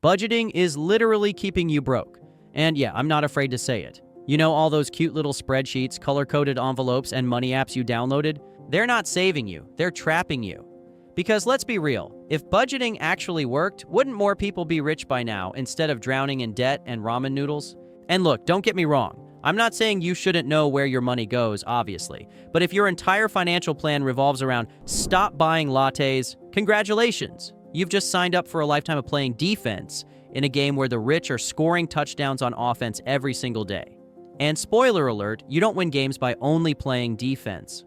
Budgeting is literally keeping you broke. And yeah, I'm not afraid to say it. You know all those cute little spreadsheets, color-coded envelopes, and money apps you downloaded? They're not saving you, they're trapping you. Because let's be real, if budgeting actually worked, wouldn't more people be rich by now instead of drowning in debt and ramen noodles? And look, don't get me wrong. I'm not saying you shouldn't know where your money goes, obviously. But if your entire financial plan revolves around stop buying lattes, congratulations. You've just signed up for a lifetime of playing defense in a game where the rich are scoring touchdowns on offense every single day. And spoiler alert, you don't win games by only playing defense.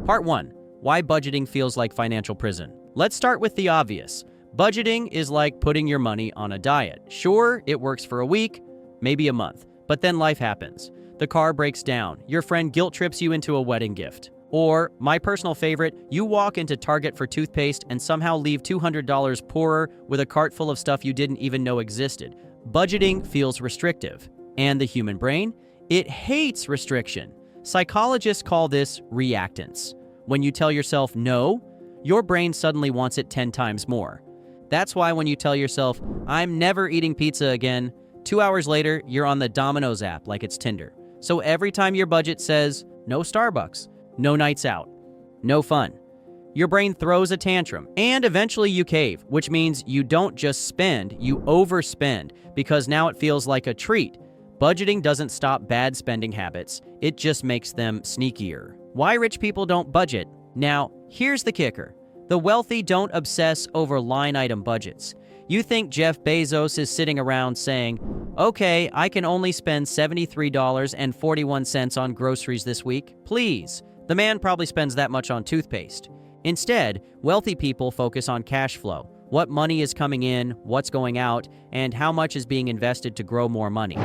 Part 1. Why budgeting feels like financial prison. Let's start with the obvious. Budgeting is like putting your money on a diet. Sure, it works for a week, maybe a month, but then life happens. The car breaks down, your friend guilt trips you into a wedding gift. Or, my personal favorite, you walk into Target for toothpaste and somehow leave $200 poorer with a cart full of stuff you didn't even know existed. Budgeting feels restrictive. And the human brain? It hates restriction. Psychologists call this reactance. When you tell yourself no, your brain suddenly wants it 10 times more. That's why when you tell yourself, I'm never eating pizza again, 2 hours later, you're on the Domino's app like it's Tinder. So every time your budget says, no Starbucks, no nights out, no fun, your brain throws a tantrum, and eventually you cave, which means you don't just spend, you overspend, because now it feels like a treat. Budgeting doesn't stop bad spending habits, it just makes them sneakier. Why rich people don't budget? Now, here's the kicker. The wealthy don't obsess over line item budgets. You think Jeff Bezos is sitting around saying, okay, I can only spend $73.41 on groceries this week, please. The man probably spends that much on toothpaste. Instead, wealthy people focus on cash flow, what money is coming in, what's going out, and how much is being invested to grow more money.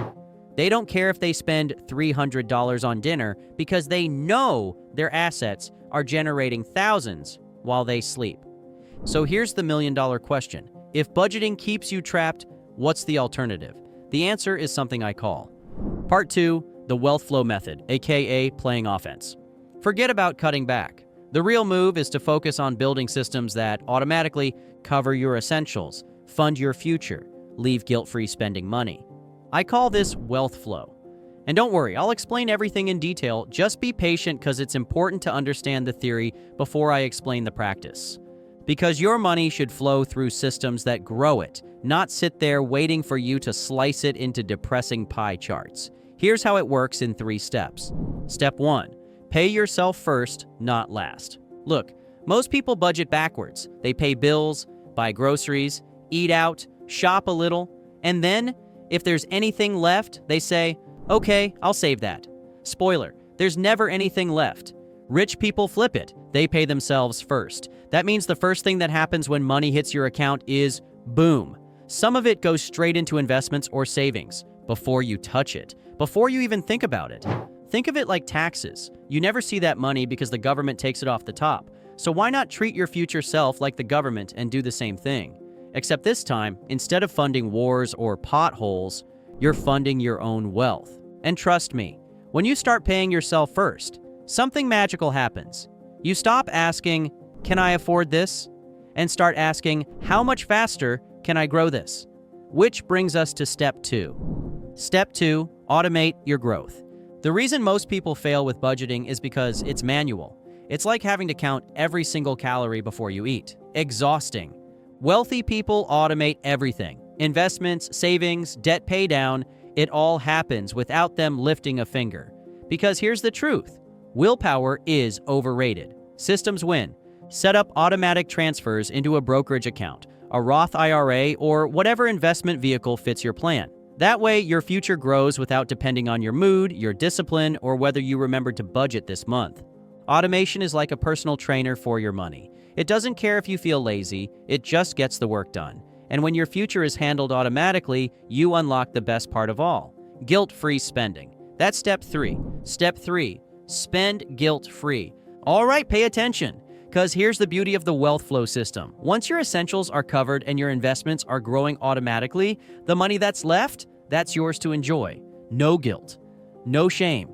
They don't care if they spend $300 on dinner because they know their assets are generating thousands while they sleep. So here's the million-dollar question. If budgeting keeps you trapped, what's the alternative? The answer is something I call Part 2, the wealth flow method, aka playing offense. Forget about cutting back. The real move is to focus on building systems that automatically cover your essentials, fund your future, leave guilt-free spending money. I call this wealth flow. And don't worry, I'll explain everything in detail. Just be patient because it's important to understand the theory before I explain the practice. Because your money should flow through systems that grow it, not sit there waiting for you to slice it into depressing pie charts. Here's how it works in 3 steps. Step 1. Pay yourself first, not last. Look, most people budget backwards. They pay bills, buy groceries, eat out, shop a little, and then, if there's anything left, they say, okay, I'll save that. Spoiler, there's never anything left. Rich people flip it. They pay themselves first. That means the first thing that happens when money hits your account is boom. Some of it goes straight into investments or savings before you touch it, before you even think about it. Think of it like taxes. You never see that money because the government takes it off the top. So why not treat your future self like the government and do the same thing? Except this time, instead of funding wars or potholes, you're funding your own wealth. And trust me, when you start paying yourself first, something magical happens. You stop asking, can I afford this? And start asking, how much faster can I grow this? Which brings us to step 2. Step 2, automate your growth. The reason most people fail with budgeting is because it's manual. It's like having to count every single calorie before you eat. Exhausting. Wealthy people automate everything. Investments, savings, debt pay down, it all happens without them lifting a finger. Because here's the truth. Willpower is overrated. Systems win. Set up automatic transfers into a brokerage account, a Roth IRA, or whatever investment vehicle fits your plan. That way, your future grows without depending on your mood, your discipline, or whether you remembered to budget this month. Automation is like a personal trainer for your money. It doesn't care if you feel lazy, it just gets the work done. And when your future is handled automatically, you unlock the best part of all, guilt-free spending. That's step 3. Step 3, spend guilt-free. All right, pay attention, because here's the beauty of the wealth flow system. Once your essentials are covered and your investments are growing automatically, the money that's left, that's yours to enjoy. No guilt, no shame,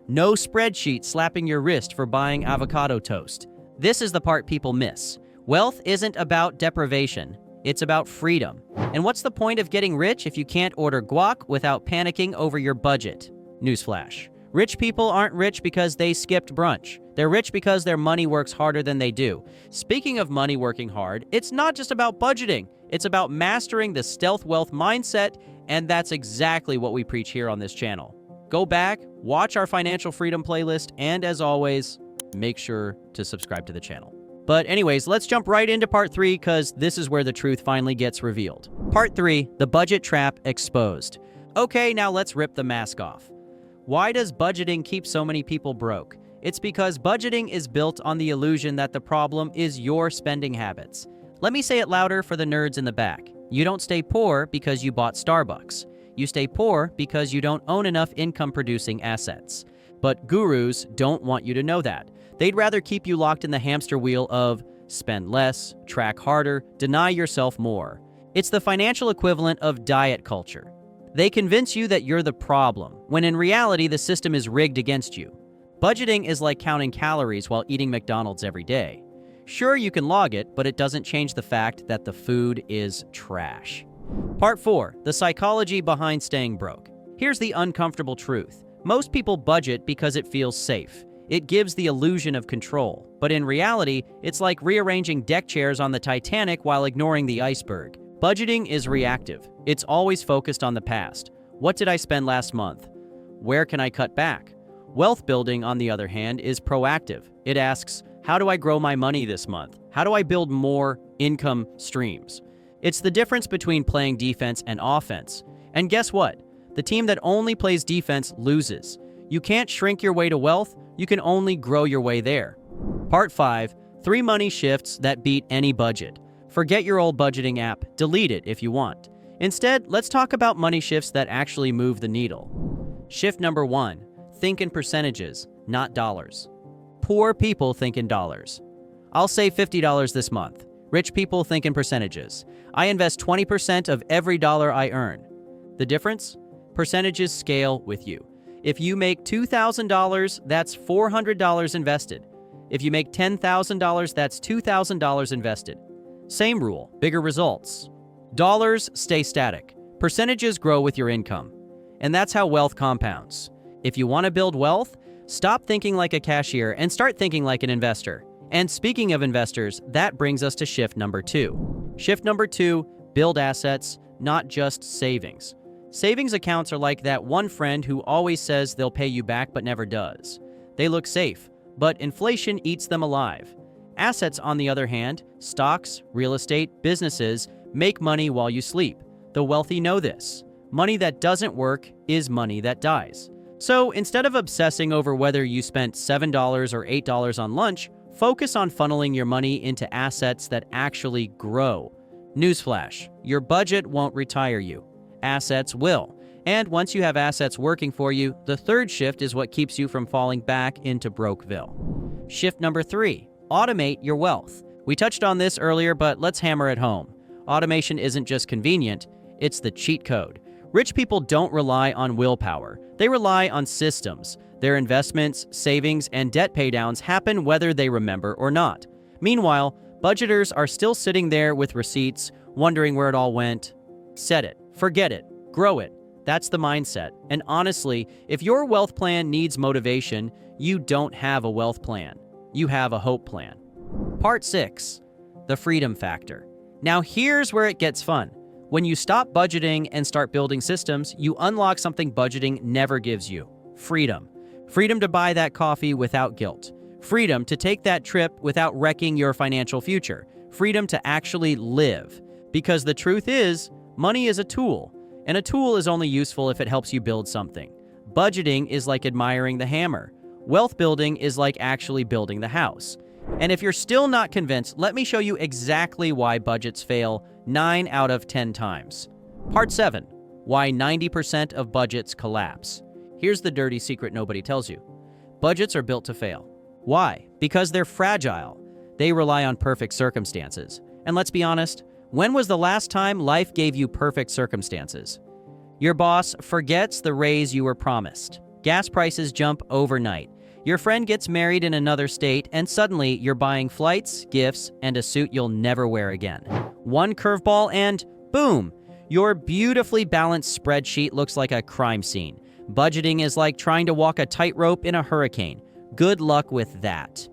no spreadsheet slapping your wrist for buying avocado toast. This is the part people miss. Wealth isn't about deprivation. It's about freedom. And what's the point of getting rich if you can't order guac without panicking over your budget? Newsflash. Rich people aren't rich because they skipped brunch. They're rich because their money works harder than they do. Speaking of money working hard, it's not just about budgeting. It's about mastering the stealth wealth mindset, and that's exactly what we preach here on this channel. Go back, watch our financial freedom playlist, and as always, make sure to subscribe to the channel. But anyways, let's jump right into part 3 because this is where the truth finally gets revealed. Part 3, the budget trap exposed. Okay, now let's rip the mask off. Why does budgeting keep so many people broke? It's because budgeting is built on the illusion that the problem is your spending habits. Let me say it louder for the nerds in the back. You don't stay poor because you bought Starbucks. You stay poor because you don't own enough income-producing assets. But gurus don't want you to know that. They'd rather keep you locked in the hamster wheel of spend less, track harder, deny yourself more. It's the financial equivalent of diet culture. They convince you that you're the problem, when in reality the system is rigged against you. Budgeting is like counting calories while eating McDonald's every day. Sure, you can log it, but it doesn't change the fact that the food is trash. Part 4, the psychology behind staying broke. Here's the uncomfortable truth. Most people budget because it feels safe. It gives the illusion of control, but in reality, it's like rearranging deck chairs on the Titanic while ignoring the iceberg. Budgeting is reactive. It's always focused on the past. What did I spend last month? Where can I cut back? Wealth building, on the other hand, is proactive. It asks, how do I grow my money this month? How do I build more income streams? It's the difference between playing defense and offense. And guess what? The team that only plays defense loses. You can't shrink your way to wealth. You can only grow your way there. Part 5, 3 money shifts that beat any budget. Forget your old budgeting app. Delete it if you want. Instead, let's talk about money shifts that actually move the needle. Shift number 1, think in percentages, not dollars. Poor people think in dollars. I'll save $50 this month. Rich people think in percentages. I invest 20% of every dollar I earn. The difference? Percentages scale with you. If you make $2,000, that's $400 invested. If you make $10,000, that's $2,000 invested. Same rule, bigger results. Dollars stay static. Percentages grow with your income. And that's how wealth compounds. If you want to build wealth, stop thinking like a cashier and start thinking like an investor. And speaking of investors, that brings us to shift number 2. Shift number 2, build assets, not just savings. Savings accounts are like that one friend who always says they'll pay you back but never does. They look safe, but inflation eats them alive. Assets, on the other hand, stocks, real estate, businesses, make money while you sleep. The wealthy know this. Money that doesn't work is money that dies. So instead of obsessing over whether you spent $7 or $8 on lunch, focus on funneling your money into assets that actually grow. Newsflash, your budget won't retire you. Assets will. And once you have assets working for you, the third shift is what keeps you from falling back into Brokeville. Shift number 3, automate your wealth. We touched on this earlier, but let's hammer it home. Automation isn't just convenient, it's the cheat code. Rich people don't rely on willpower. They rely on systems. Their investments, savings, and debt paydowns happen whether they remember or not. Meanwhile, budgeters are still sitting there with receipts, wondering where it all went. Set it. Forget it. Grow it. That's the mindset. And honestly, if your wealth plan needs motivation, you don't have a wealth plan. You have a hope plan. Part 6, the freedom factor. Now here's where it gets fun. When you stop budgeting and start building systems, you unlock something budgeting never gives you. Freedom. Freedom to buy that coffee without guilt. Freedom to take that trip without wrecking your financial future. Freedom to actually live. Because the truth is, money is a tool, and a tool is only useful if it helps you build something. Budgeting is like admiring the hammer. Wealth building is like actually building the house. And if you're still not convinced, let me show you exactly why budgets fail 9 out of 10 times. Part 7, why 90% of budgets collapse. Here's the dirty secret nobody tells you. Budgets are built to fail. Why? Because they're fragile. They rely on perfect circumstances. And let's be honest, when was the last time life gave you perfect circumstances? Your boss forgets the raise you were promised. Gas prices jump overnight. Your friend gets married in another state, and suddenly you're buying flights, gifts, and a suit you'll never wear again. One curveball and boom! Your beautifully balanced spreadsheet looks like a crime scene. Budgeting is like trying to walk a tightrope in a hurricane. Good luck with that.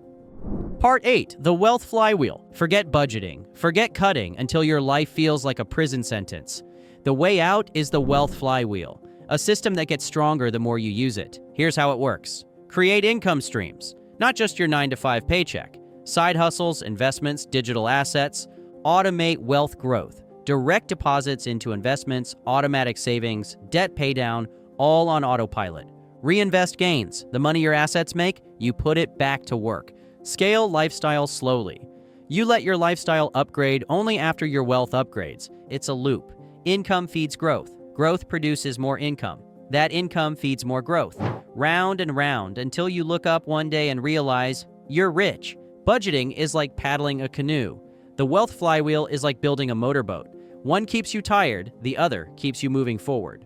Part 8. The Wealth Flywheel. Forget budgeting. Forget cutting until your life feels like a prison sentence. The way out is the Wealth Flywheel, a system that gets stronger the more you use it. Here's how it works. Create income streams, not just your 9-to-5 paycheck. Side hustles, investments, digital assets. Automate wealth growth. Direct deposits into investments, automatic savings, debt paydown, all on autopilot. Reinvest gains. The money your assets make, you put it back to work. Scale lifestyle slowly. You let your lifestyle upgrade only after your wealth upgrades. It's a loop. Income feeds growth. Growth produces more income. That income feeds more growth. Round and round until you look up one day and realize you're rich. Budgeting is like paddling a canoe. The wealth flywheel is like building a motorboat. One keeps you tired, the other keeps you moving forward.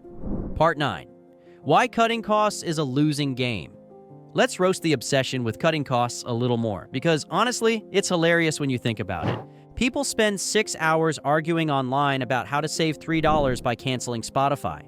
Part 9. Why cutting costs is a losing game. Let's roast the obsession with cutting costs a little more, because honestly, it's hilarious when you think about it. People spend 6 hours arguing online about how to save $3 by canceling Spotify.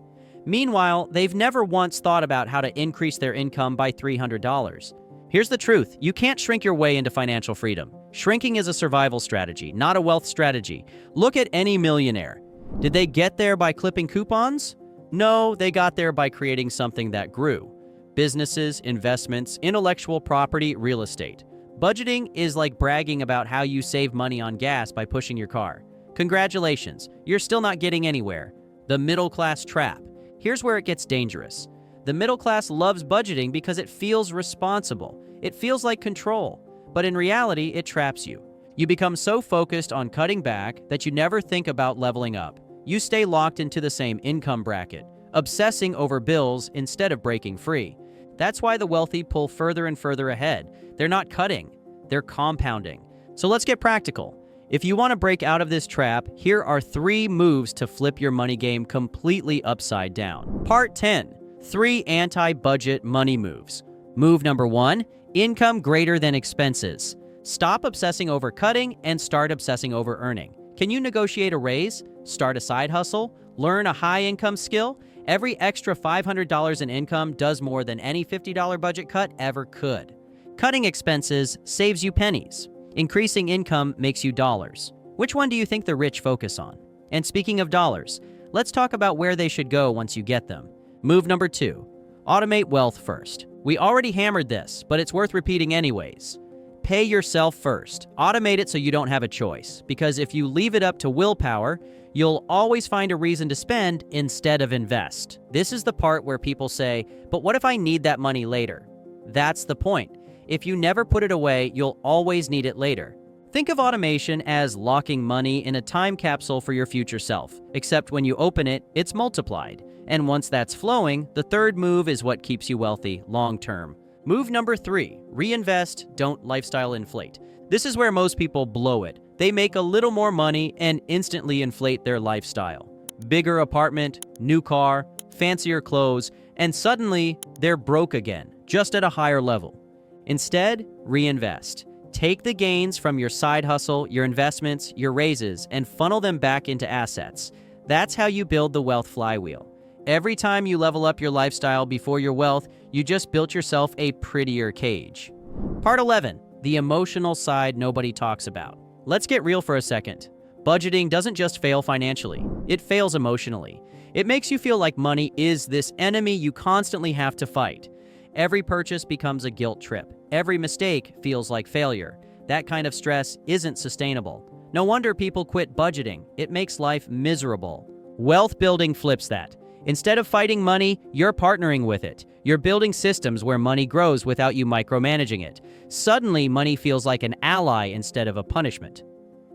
Meanwhile, they've never once thought about how to increase their income by $300. Here's the truth. You can't shrink your way into financial freedom. Shrinking is a survival strategy, not a wealth strategy. Look at any millionaire. Did they get there by clipping coupons? No, they got there by creating something that grew. Businesses, investments, intellectual property, real estate. Budgeting is like bragging about how you save money on gas by pushing your car. Congratulations, you're still not getting anywhere. The middle class trap. Here's where it gets dangerous. The middle class loves budgeting because it feels responsible. It feels like control. But in reality, it traps you. You become so focused on cutting back that you never think about leveling up. You stay locked into the same income bracket, obsessing over bills instead of breaking free. That's why the wealthy pull further and further ahead. They're not cutting, they're compounding. So let's get practical. If you want to break out of this trap, here are 3 moves to flip your money game completely upside down. Part 10. 3 anti-budget money moves. Move number 1, income greater than expenses. Stop obsessing over cutting and start obsessing over earning. Can you negotiate a raise? Start a side hustle? Learn a high-income skill? Every extra $500 in income does more than any $50 budget cut ever could. Cutting expenses saves you pennies. Increasing income makes you dollars. Which one do you think the rich focus on? And speaking of dollars, let's talk about where they should go once you get them. Move number 2, automate wealth first. We already hammered this, but it's worth repeating anyways. Pay yourself first. Automate it so you don't have a choice, because if you leave it up to willpower, you'll always find a reason to spend instead of invest. This is the part where people say, but what if I need that money later? That's the point. If you never put it away, you'll always need it later. Think of automation as locking money in a time capsule for your future self, except when you open it, it's multiplied. And once that's flowing, the third move is what keeps you wealthy long term. Move number 3, reinvest, don't lifestyle inflate. This is where most people blow it. They make a little more money and instantly inflate their lifestyle. Bigger apartment, new car, fancier clothes, and suddenly they're broke again, just at a higher level. Instead, reinvest. Take the gains from your side hustle, your investments, your raises, and funnel them back into assets. That's how you build the wealth flywheel. Every time you level up your lifestyle before your wealth, you just built yourself a prettier cage. Part 11, the emotional side nobody talks about. Let's get real for a second. Budgeting doesn't just fail financially, it fails emotionally. It makes you feel like money is this enemy you constantly have to fight. Every purchase becomes a guilt trip. Every mistake feels like failure. That kind of stress isn't sustainable. No wonder people quit budgeting. It makes life miserable. Wealth building flips that. Instead of fighting money, you're partnering with it. You're building systems where money grows without you micromanaging it. Suddenly, money feels like an ally instead of a punishment.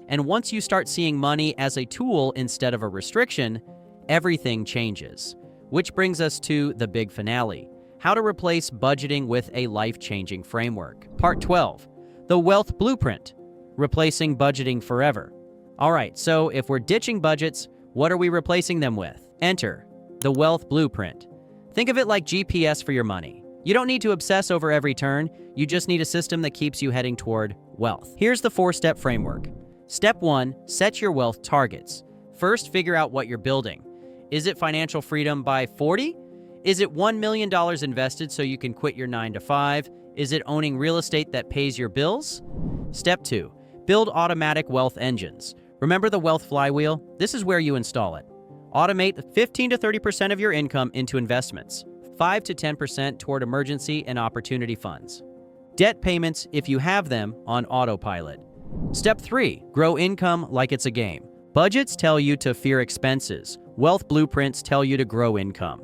And once you start seeing money as a tool instead of a restriction, everything changes. Which brings us to the big finale. How to replace budgeting with a life-changing framework. Part 12, the wealth blueprint, replacing budgeting forever. All right, so if we're ditching budgets, what are we replacing them with? Enter the wealth blueprint. Think of it like GPS for your money. You don't need to obsess over every turn, you just need a system that keeps you heading toward wealth. Here's the 4-step framework. Step 1, set your wealth targets. First, figure out what you're building. Is it financial freedom by 40? Is it $1 million invested so you can quit your 9-to-5? Is it owning real estate that pays your bills? Step 2, build automatic wealth engines. Remember the wealth flywheel? This is where you install it. Automate 15 to 30% of your income into investments, 5 to 10% toward emergency and opportunity funds. Debt payments, if you have them, on autopilot. Step 3, grow income like it's a game. Budgets tell you to fear expenses. Wealth blueprints tell you to grow income.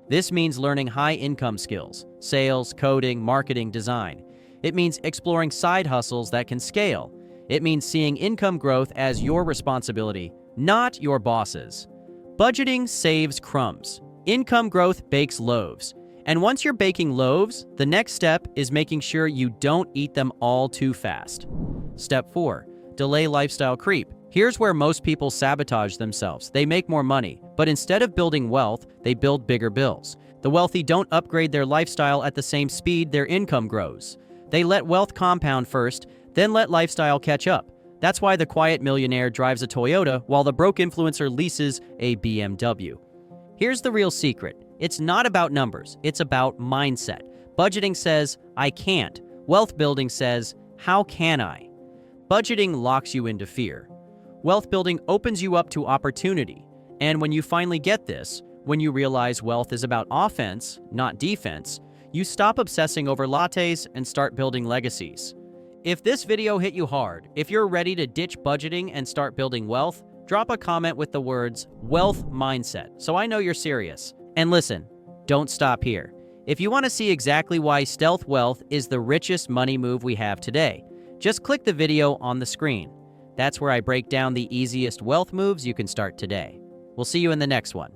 This means learning high-income skills, sales, coding, marketing, design. It means exploring side hustles that can scale. It means seeing income growth as your responsibility, not your boss's. Budgeting saves crumbs. Income growth bakes loaves. And once you're baking loaves, the next step is making sure you don't eat them all too fast. Step 4, delay lifestyle creep. Here's where most people sabotage themselves. They make more money, but instead of building wealth, they build bigger bills. The wealthy don't upgrade their lifestyle at the same speed their income grows. They let wealth compound first, then let lifestyle catch up. That's why the quiet millionaire drives a Toyota while the broke influencer leases a BMW. Here's the real secret. It's not about numbers, it's about mindset. Budgeting says, I can't. Wealth building says, how can I? Budgeting locks you into fear. Wealth building opens you up to opportunity. And when you finally get this, when you realize wealth is about offense, not defense, you stop obsessing over lattes and start building legacies. If this video hit you hard, if you're ready to ditch budgeting and start building wealth, drop a comment with the words wealth mindset so I know you're serious. And listen, don't stop here. If you want to see exactly why stealth wealth is the richest money move we have today, just click the video on the screen. That's where I break down the easiest wealth moves you can start today. We'll see you in the next one.